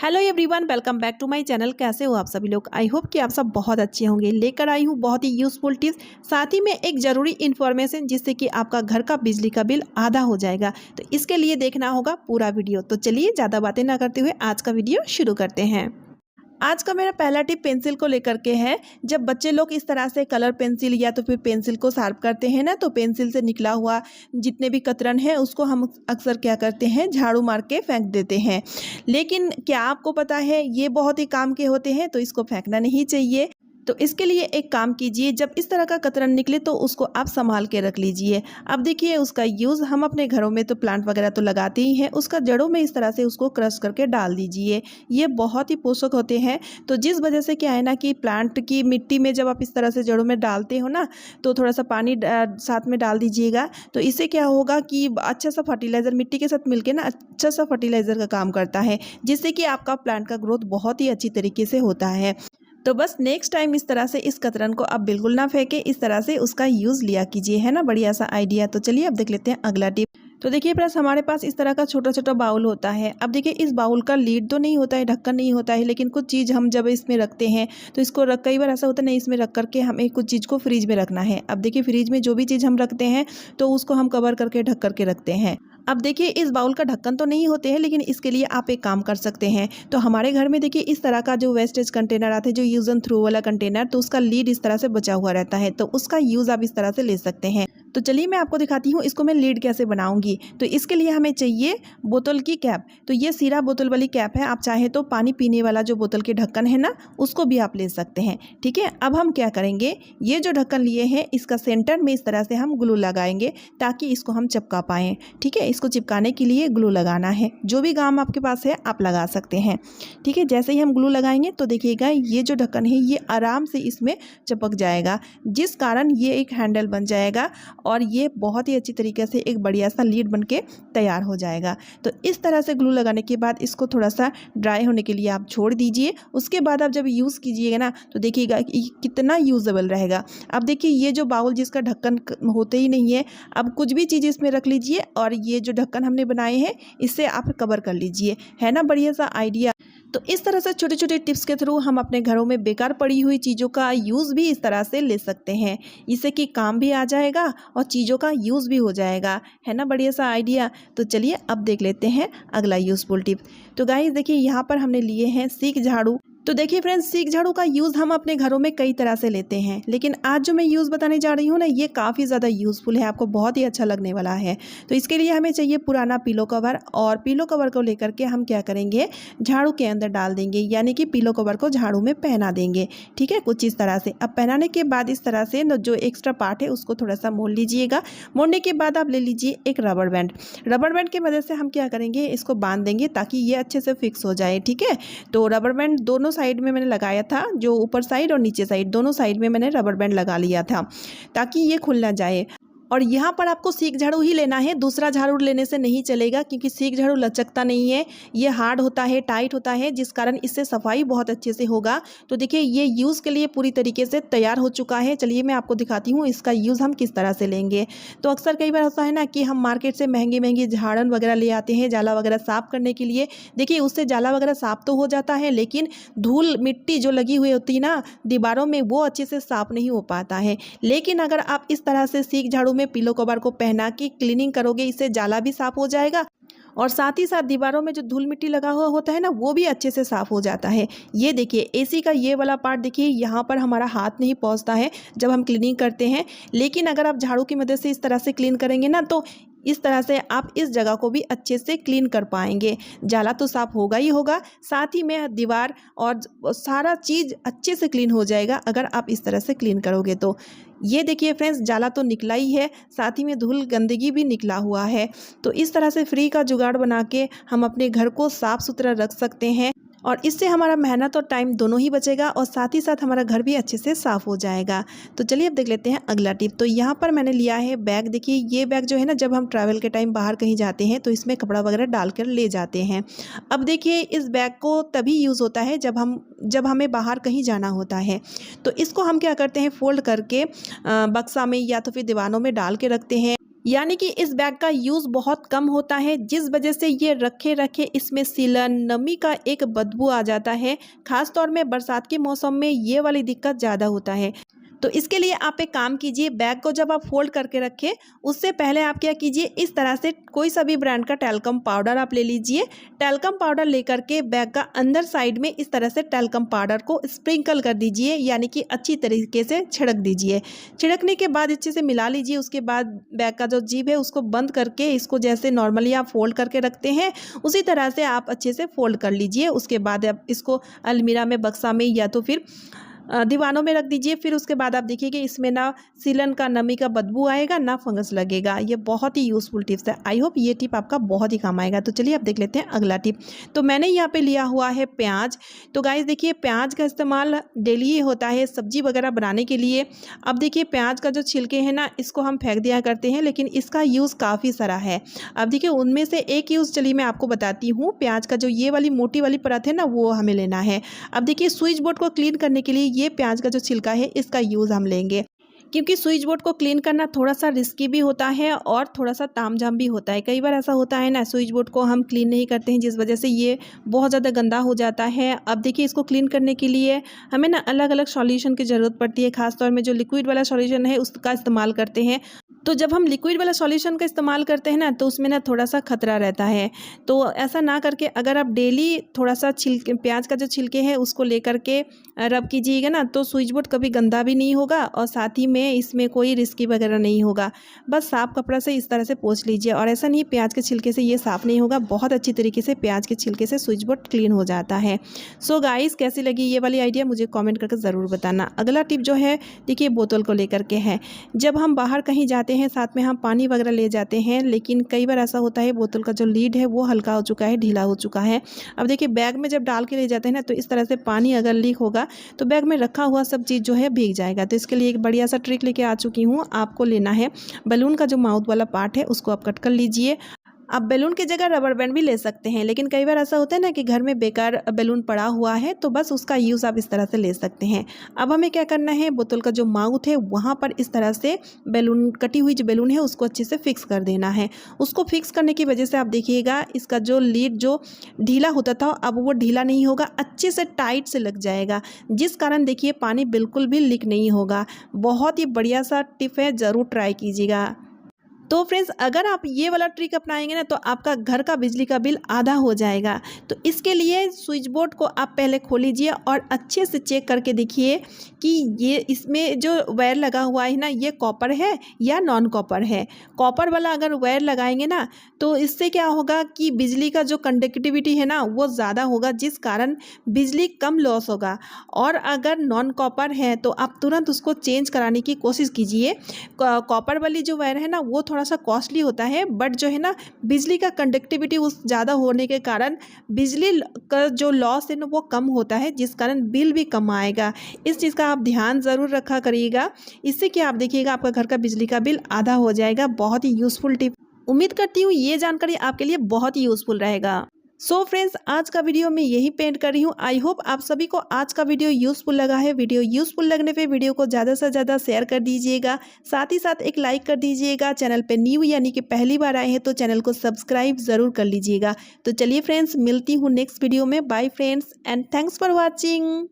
Hello everyone, welcome back to my channel. कैसे हो आप सभी लोग? आई होप कि आप सब बहुत अच्छे होंगे। लेकर आई हूँ बहुत ही यूजफुल टिप्स, साथ ही में एक ज़रूरी इन्फॉर्मेशन जिससे कि आपका घर का बिजली का बिल आधा हो जाएगा। तो इसके लिए देखना होगा पूरा वीडियो। तो चलिए ज़्यादा बातें ना करते हुए आज का वीडियो शुरू करते हैं। आज का मेरा पहला टिप पेंसिल को लेकर के है। जब बच्चे लोग इस तरह से कलर पेंसिल या तो फिर पेंसिल को शार्प करते हैं ना, तो पेंसिल से निकला हुआ जितने भी कतरन है उसको हम अक्सर क्या करते हैं, झाड़ू मार के फेंक देते हैं। लेकिन क्या आपको पता है ये बहुत ही काम के होते हैं, तो इसको फेंकना नहीं चाहिए। तो इसके लिए एक काम कीजिए, जब इस तरह का कतरन निकले तो उसको आप संभाल के रख लीजिए। अब देखिए उसका यूज़ हम अपने घरों में तो प्लांट वगैरह तो लगाते ही हैं, उसका जड़ों में इस तरह से उसको क्रश करके डाल दीजिए। ये बहुत ही पोषक होते हैं। तो जिस वजह से क्या है ना कि प्लांट की मिट्टी में जब आप इस तरह से जड़ों में डालते हो ना, तो थोड़ा सा पानी साथ में डाल दीजिएगा। तो इससे क्या होगा कि अच्छा सा फर्टिलाइज़र मिट्टी के साथ मिलके ना अच्छा सा फर्टिलाइज़र का काम करता है, जिससे कि आपका प्लांट का ग्रोथ बहुत ही अच्छी तरीके से होता है। तो बस नेक्स्ट टाइम इस तरह से इस कतरन को आप बिल्कुल ना फेंके, इस तरह से उसका यूज़ लिया कीजिए। है ना बढ़िया सा आइडिया। तो चलिए अब देख लेते हैं अगला टिप। तो देखिए फ्रेंड्स, हमारे पास इस तरह का छोटा छोटा बाउल होता है। अब देखिए इस बाउल का लीड तो नहीं होता है, ढक्कन नहीं होता है, लेकिन कुछ चीज़ हम जब इसमें रखते हैं तो इसको रख, कई बार ऐसा होता है नहीं, इसमें रख करके हमें कुछ चीज़ को फ्रीज में रखना है। अब देखिए फ्रीज में जो भी चीज़ हम रखते हैं तो उसको हम कवर करके ढक करके रखते हैं। अब देखिए इस बाउल का ढक्कन तो नहीं होते हैं, लेकिन इसके लिए आप एक काम कर सकते हैं। तो हमारे घर में देखिए इस तरह का जो वेस्टेज कंटेनर आता है, जो यूज़ एंड थ्रो वाला कंटेनर, तो उसका लीड इस तरह से बचा हुआ रहता है, तो उसका यूज़ आप इस तरह से ले सकते हैं। तो चलिए मैं आपको दिखाती हूँ इसको मैं लीड कैसे बनाऊंगी। तो इसके लिए हमें चाहिए बोतल की कैप। तो ये सीरा बोतल वाली कैप है। आप चाहे तो पानी पीने वाला जो बोतल के ढक्कन है ना, उसको भी आप ले सकते हैं। ठीक है, अब हम क्या करेंगे, ये जो ढक्कन लिए हैं इसका सेंटर में इस तरह से हम ग्लू लगाएंगे ताकि इसको हम चिपका पाएँ। ठीक है, इसको चिपकाने के लिए ग्लू लगाना है। जो भी गाम आपके पास है आप लगा सकते हैं। ठीक है, जैसे ही हम ग्लू लगाएंगे तो देखिएगा ये जो ढक्कन है ये आराम से इसमें चिपक जाएगा, जिस कारण ये एक हैंडल बन जाएगा और ये बहुत ही अच्छी तरीके से एक बढ़िया सा लीड बन के तैयार हो जाएगा। तो इस तरह से ग्लू लगाने के बाद इसको थोड़ा सा ड्राई होने के लिए आप छोड़ दीजिए। उसके बाद आप जब यूज़ कीजिएगा ना तो देखिएगा कि कितना यूजेबल रहेगा। अब देखिए ये जो बाउल जिसका ढक्कन होते ही नहीं है, अब कुछ भी चीज़ इसमें रख लीजिए और ये जो ढक्कन हमने बनाए हैं इससे आप कवर कर लीजिए। है ना बढ़िया सा आइडिया। तो इस तरह से छोटे छोटे टिप्स के थ्रू हम अपने घरों में बेकार पड़ी हुई चीज़ों का यूज़ भी इस तरह से ले सकते हैं। इससे कि काम भी आ जाएगा और चीज़ों का यूज़ भी हो जाएगा। है ना बढ़िया सा आइडिया। तो चलिए अब देख लेते हैं अगला यूज़फुल टिप। तो गाइस देखिए यहाँ पर हमने लिए हैं सीक झाड़ू। तो देखिए फ्रेंड्स, सीक झाड़ू का यूज़ हम अपने घरों में कई तरह से लेते हैं, लेकिन आज जो मैं यूज़ बताने जा रही हूँ ना, ये काफ़ी ज़्यादा यूज़फुल है, आपको बहुत ही अच्छा लगने वाला है। तो इसके लिए हमें चाहिए पुराना पिलो कवर, और पिलो कवर को लेकर के हम क्या करेंगे, झाड़ू के अंदर डाल देंगे, यानी कि पिलो कवर को झाड़ू में पहना देंगे। ठीक है, कुछ इस तरह से। अब पहनाने के बाद इस तरह से जो एक्स्ट्रा पार्ट है उसको थोड़ा सा मोड़ लीजिएगा। मोड़ने के बाद आप ले लीजिए एक रबर बैंड। रबर बैंड की मदद से हम क्या करेंगे, इसको बांध देंगे ताकि ये अच्छे से फिक्स हो जाए। ठीक है, तो रबर बैंड दोनों साइड में मैंने लगाया था, जो ऊपर साइड और नीचे साइड दोनों साइड में मैंने रबर बैंड लगा लिया था ताकि ये खुल ना जाए। और यहाँ पर आपको सीक झाड़ू ही लेना है, दूसरा झाड़ू लेने से नहीं चलेगा, क्योंकि सीक झाड़ू लचकता नहीं है, ये हार्ड होता है, टाइट होता है, जिस कारण इससे सफाई बहुत अच्छे से होगा। तो देखिए ये यूज़ के लिए पूरी तरीके से तैयार हो चुका है। चलिए मैं आपको दिखाती हूँ इसका यूज़ हम किस तरह से लेंगे। तो अक्सर कई बार होता है ना कि हम मार्केट से महंगी महंगी झाड़न वगैरह ले आते हैं जाला वगैरह साफ़ करने के लिए। देखिए उससे जाला वगैरह साफ़ तो हो जाता है, लेकिन धूल मिट्टी जो लगी हुई होती है ना दीवारों में, वो अच्छे से साफ़ नहीं हो पाता है। लेकिन अगर आप इस तरह से सीक झाड़ू में पिलो कवर को पहना के क्लीनिंग करोगे, इससे जाला भी साफ हो जाएगा और साथ ही साथ दीवारों में जो धूल मिट्टी लगा हुआ होता है ना, वो भी अच्छे से साफ हो जाता है। ये देखिए एसी का ये वाला पार्ट देखिए, यहाँ पर हमारा हाथ नहीं पहुँचता है जब हम क्लीनिंग करते हैं, लेकिन अगर आप झाड़ू की मदद से इस तरह से क्लीन करेंगे ना, तो इस तरह से आप इस जगह को भी अच्छे से क्लीन कर पाएंगे। जाला तो साफ होगा ही होगा, साथ ही में दीवार और सारा चीज़ अच्छे से क्लीन हो जाएगा अगर आप इस तरह से क्लीन करोगे तो। ये देखिए फ्रेंड्स, जाला तो निकला ही है, साथ ही में धूल गंदगी भी निकला हुआ है। तो इस तरह से फ्री का जुगाड़ बना के हम अपने घर को साफ़ सुथरा रख सकते हैं, और इससे हमारा मेहनत और टाइम दोनों ही बचेगा और साथ ही साथ हमारा घर भी अच्छे से साफ़ हो जाएगा। तो चलिए अब देख लेते हैं अगला टिप। तो यहाँ पर मैंने लिया है बैग। देखिए ये बैग जो है ना, जब हम ट्रैवल के टाइम बाहर कहीं जाते हैं तो इसमें कपड़ा वगैरह डाल कर ले जाते हैं। अब देखिए इस बैग को तभी यूज़ होता है जब हमें बाहर कहीं जाना होता है। तो इसको हम क्या करते हैं, फोल्ड करके बक्सा में या तो फिर दीवानों में डाल के रखते हैं। यानी कि इस बैग का यूज़ बहुत कम होता है, जिस वजह से ये रखे रखे इसमें सीलन, नमी का एक बदबू आ जाता है। ख़ास तौर में बरसात के मौसम में ये वाली दिक्कत ज़्यादा होता है। तो इसके लिए आप एक काम कीजिए, बैग को जब आप फोल्ड करके रखें उससे पहले आप क्या कीजिए, इस तरह से कोई सा भी ब्रांड का टैल्कम पाउडर आप ले लीजिए। टैल्कम पाउडर लेकर के बैग का अंदर साइड में इस तरह से टैल्कम पाउडर को स्प्रिंकल कर दीजिए, यानी कि अच्छी तरीके से छिड़क दीजिए। छिड़कने के बाद अच्छे से मिला लीजिए। उसके बाद बैग का जो जिप है उसको बंद करके इसको जैसे नॉर्मली आप फोल्ड करके रखते हैं उसी तरह से आप अच्छे से फोल्ड कर लीजिए। उसके बाद आप इसको अलमीरा में, बक्सा में या तो फिर दीवानों में रख दीजिए। फिर उसके बाद आप देखिए कि इसमें ना सीलन का, नमी का बदबू आएगा, ना फंगस लगेगा। ये बहुत ही यूज़फुल टिप्स है। आई होप ये टिप आपका बहुत ही काम आएगा। तो चलिए अब देख लेते हैं अगला टिप। तो मैंने यहाँ पे लिया हुआ है प्याज। तो गाइस देखिए, प्याज का इस्तेमाल डेली ही होता है सब्जी वगैरह बनाने के लिए। अब देखिए, प्याज का जो छिलके हैं ना, इसको हम फेंक दिया करते हैं, लेकिन इसका यूज़ काफ़ी सारा है। अब देखिए, उनमें से एक यूज़ चलिए मैं आपको बताती हूँ। प्याज का जो ये वाली मोटी वाली परत है ना, वो हमें लेना है। अब देखिए, स्विच बोर्ड को क्लीन करने के लिए ये प्याज का जो छिलका है इसका यूज़ हम लेंगे, क्योंकि स्विच बोर्ड को क्लीन करना थोड़ा सा रिस्की भी होता है और थोड़ा सा तामझाम भी होता है। कई बार ऐसा होता है ना, स्विच बोर्ड को हम क्लीन नहीं करते हैं, जिस वजह से ये बहुत ज़्यादा गंदा हो जाता है। अब देखिए, इसको क्लीन करने के लिए हमें ना अलग अलग सॉल्यूशन की ज़रूरत पड़ती है। खासतौर में जो लिक्विड वाला सॉल्यूशन है उसका इस्तेमाल करते हैं। तो जब हम लिक्विड वाला सॉल्यूशन का इस्तेमाल करते हैं ना, तो उसमें ना थोड़ा सा खतरा रहता है। तो ऐसा ना करके अगर आप डेली थोड़ा सा छिलके, प्याज का जो छिलके हैं उसको लेकर के रब कीजिएगा ना, तो स्विच बोर्ड कभी गंदा भी नहीं होगा और साथ ही में इसमें कोई रिस्की वगैरह नहीं होगा। बस साफ कपड़ा से इस तरह से पोंछ लीजिए। और ऐसा नहीं प्याज के छिलके से ये साफ़ नहीं होगा, बहुत अच्छी तरीके से प्याज के छिलके से स्विच बोर्ड क्लीन हो जाता है। सो गाइस, कैसी लगी ये वाली आइडिया मुझे कॉमेंट करके ज़रूर बताना। अगला टिप जो है देखिए, बोतल को लेकर के है। जब हम बाहर कहीं जाते हैं, साथ में हम पानी वगैरह ले जाते हैं, लेकिन कई बार ऐसा होता है बोतल का जो लीड है वो हल्का हो चुका है, ढीला हो चुका है। अब देखिए, बैग में जब डाल के ले जाते हैं ना, तो इस तरह से पानी अगर लीक होगा तो बैग में रखा हुआ सब चीज़ जो है भीग जाएगा। तो इसके लिए एक बढ़िया सा ट्रिक लेके आ चुकी हूँ। आपको लेना है बलून का जो माउथ वाला पार्ट है उसको आप कट कर लीजिए। आप बैलून की जगह रबर बैंड भी ले सकते हैं, लेकिन कई बार ऐसा होता है ना कि घर में बेकार बैलून पड़ा हुआ है, तो बस उसका यूज़ आप इस तरह से ले सकते हैं। अब हमें क्या करना है, बोतल का जो माउथ है वहाँ पर इस तरह से बैलून, कटी हुई जो बैलून है उसको अच्छे से फिक्स कर देना है। उसको फिक्स करने की वजह से आप देखिएगा इसका जो लीड जो ढीला होता था अब वो ढीला नहीं होगा, अच्छे से टाइट से लग जाएगा, जिस कारण देखिए पानी बिल्कुल भी लीक नहीं होगा। बहुत ही बढ़िया सा टिप है, ज़रूर ट्राई कीजिएगा। तो फ्रेंड्स, अगर आप ये वाला ट्रिक अपनाएंगे ना, तो आपका घर का बिजली का बिल आधा हो जाएगा। तो इसके लिए स्विच बोर्ड को आप पहले खोल लीजिए और अच्छे से चेक करके देखिए कि ये इसमें जो वायर लगा हुआ है ना, ये कॉपर है या नॉन कॉपर है। कॉपर वाला अगर वायर लगाएंगे ना, तो इससे क्या होगा कि बिजली का जो कंडक्टिविटी है ना वो ज़्यादा होगा, जिस कारण बिजली कम लॉस होगा। और अगर नॉन कॉपर है तो आप तुरंत उसको चेंज कराने की कोशिश कीजिए। कॉपर वाली जो वायर है ना वो थोड़ा सा कॉस्टली होता है, बट जो है ना बिजली का कंडक्टिविटी उस ज़्यादा होने के कारण बिजली का जो लॉस है ना वो कम होता है, जिस कारण बिल भी कम आएगा। इस चीज़ का आप ध्यान ज़रूर रखा करिएगा। इससे क्या आप देखिएगा आपका घर का बिजली का बिल आधा हो जाएगा। बहुत ही यूज़फुल टिप, उम्मीद करती हूँ ये जानकारी आपके लिए बहुत ही यूज़फुल रहेगा। सो फ्रेंड्स, आज का वीडियो मैं यही पेंट कर रही हूँ। आई होप आप सभी को आज का वीडियो यूज़फुल लगा है। वीडियो यूज़फुल लगने पे वीडियो को ज़्यादा से ज़्यादा शेयर कर दीजिएगा, साथ ही साथ एक लाइक कर दीजिएगा। चैनल पे न्यू यानी कि पहली बार आए हैं तो चैनल को सब्सक्राइब ज़रूर कर लीजिएगा। तो चलिए फ्रेंड्स, मिलती हूँ नेक्स्ट वीडियो में। Bye friends and thanks for watching.